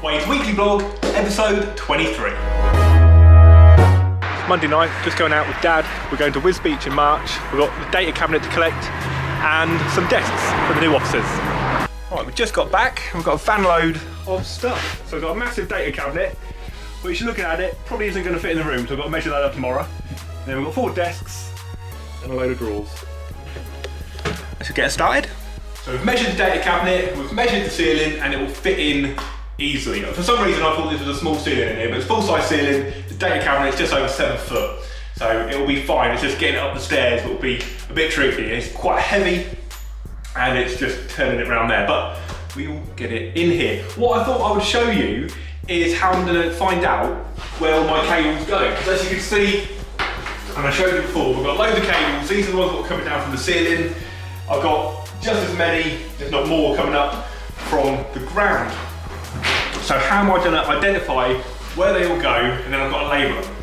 Wade's weekly vlog, episode 23. It's Monday night, just going out with Dad. We're going to Wiz Beach in March. We've got the data cabinet to collect and some desks for the new offices. Right, we've just got back and we've got a van load of stuff. So we've got a massive data cabinet, which looking at it, probably isn't going to fit in the room, so we've got to measure that up tomorrow. And then we've got 4 desks and a load of drawers. Let's get started. So we've measured the data cabinet, we've measured the ceiling, and it will fit in easily. For some reason I thought this was a small ceiling in here, but it's full-size ceiling. The data cabinet is just over 7 foot, so it will be fine. It's just getting it up the stairs that will be a bit tricky. It's quite heavy, and it's just turning it around there, but we will get it in here. What I thought I would show you is how I'm going to find out where all my cables go. Because as you can see, and I showed you before, we've got loads of cables. These are the ones that are coming down from the ceiling. I've got just as many, if not more, coming up from the ground. So how am I going to identify where they all go, and then I've got to label them?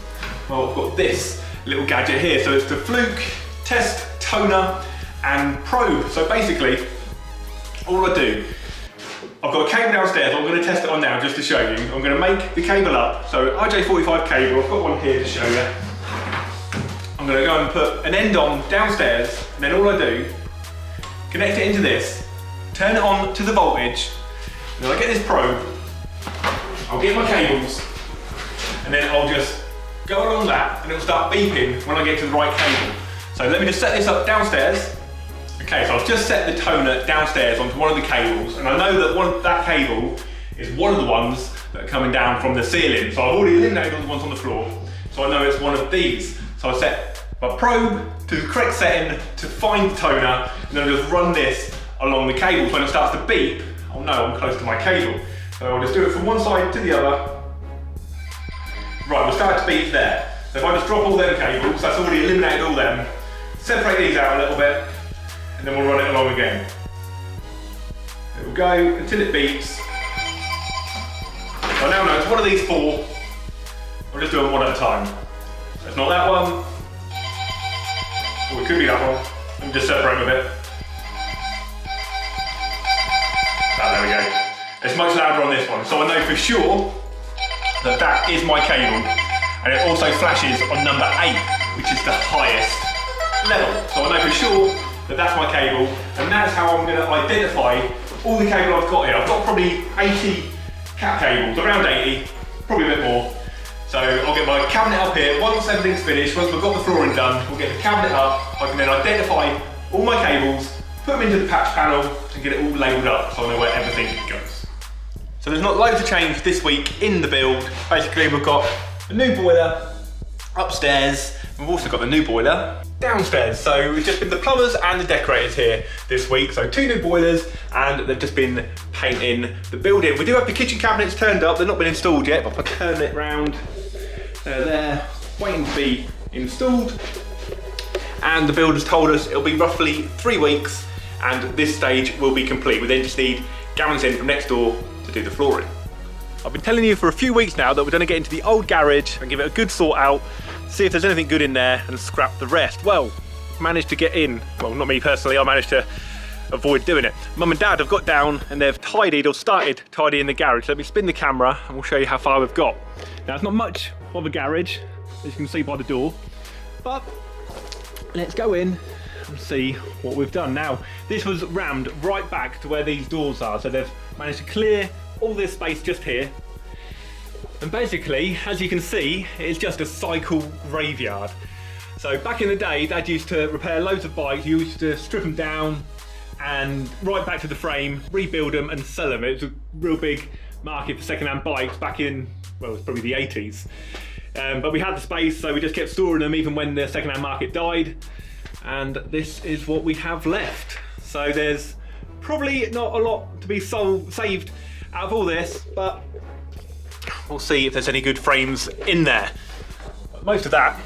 Well, I've got this little gadget here. So it's the Fluke Test Toner and Probe. So basically, all I do, I've got a cable downstairs. I'm going to test it on now just to show you. I'm going to make the cable up. So RJ45 cable, I've got one here to show you. I'm going to go and put an end on downstairs, and then all I do, connect it into this, turn it on to the voltage, and then I get this probe, I'll get my cables, and then I'll just go along that, and it'll start beeping when I get to the right cable. So let me just set this up downstairs. Okay, so I've just set the toner downstairs onto one of the cables, and I know that that cable is one of the ones that are coming down from the ceiling. So I've already eliminated all the ones on the floor, so I know it's one of these. So I set my probe to the correct setting to find the toner, and then I'll just run this along the cable. When it starts to beep, I'll know I'm close to my cable. So I'll just do it from one side to the other. Right, we'll start to beep there. So if I just drop all them cables, that's already eliminated all them. Separate these out a little bit, and then we'll run it along again. It will go until it beeps. I now know it's one of these 4. I'll just do them one at a time. So it's not that one. Or it could be that one. Let me just separate them a bit. There we go. It's much louder on this one, so I know for sure that that is my cable. And it also flashes on number 8, which is the highest level. So I know for sure that that's my cable, and that's how I'm going to identify all the cable I've got here. I've got probably 80 cat cables, around 80, probably a bit more. So I'll get my cabinet up here. Once everything's finished, once we've got the flooring done, we'll get the cabinet up. I can then identify all my cables, put them into the patch panel, and get it all labelled up so I know where everything goes. So there's not loads of change this week in the build. Basically, we've got a new boiler upstairs. We've also got the new boiler downstairs. So we've just been the plumbers and the decorators here this week. So 2 new boilers, and they've just been painting the building. We do have the kitchen cabinets turned up. They've not been installed yet, but if I turn it round, they're there, waiting to be installed. And the builders told us it'll be roughly 3 weeks, and this stage will be complete. We then just need Gavin's in from next door to do the flooring. I've been telling you for a few weeks now that we're going to get into the old garage and give it a good sort out, see if there's anything good in there, and scrap the rest. Well, managed to get in. Well, not me personally, I managed to avoid doing it. Mum and Dad have got down and they've tidied or started tidying the garage. Let me spin the camera and we'll show you how far we've got. Now, it's not much of a garage, as you can see by the door, but let's go in and see what we've done. Now, this was rammed right back to where these doors are, so they've managed to clear all this space just here. And basically, as you can see, it's just a cycle graveyard. So back in the day, Dad used to repair loads of bikes. He used to strip them down and right back to the frame, rebuild them and sell them. It was a real big market for second-hand bikes back in, well, it was probably the 80s. But we had the space, so we just kept storing them even when the second-hand market died. And this is what we have left. So there's probably not a lot to be saved out of all this, but we'll see if there's any good frames in there. But most of that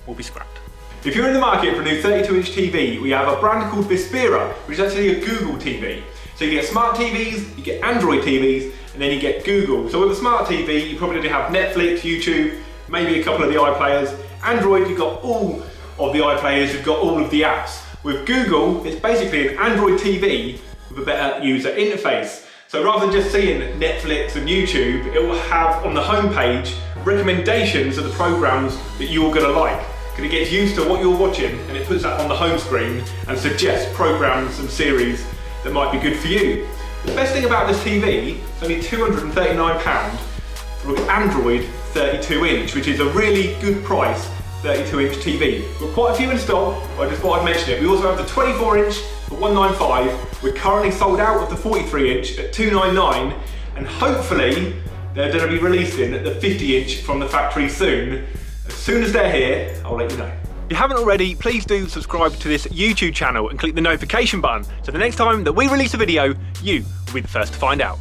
will be scrapped. If you're in the market for a new 32-inch TV, we have a brand called Bispira, which is actually a Google TV. So you get smart TVs, you get Android TVs, and then you get Google. So with a smart TV, you probably have Netflix, YouTube, maybe a couple of the iPlayers. Android, you've got all of the iPlayers, you've got all of the apps. With Google, it's basically an Android TV with a better user interface. So rather than just seeing Netflix and YouTube, it will have on the homepage recommendations of the programs that you're going to like. Because it gets used to what you're watching and it puts that on the home screen and suggests programs and series that might be good for you. The best thing about this TV, it's only £239 for an Android 32-inch, which is a really good price 32-inch TV. We've got quite a few in stock, but I just thought I'd mention it. We also have the 24-inch for £195. We're currently sold out of the 43-inch at £299, and hopefully they're going to be releasing the 50-inch from the factory soon. As soon as they're here, I'll let you know. If you haven't already, please do subscribe to this YouTube channel and click the notification button so the next time that we release a video, you will be the first to find out.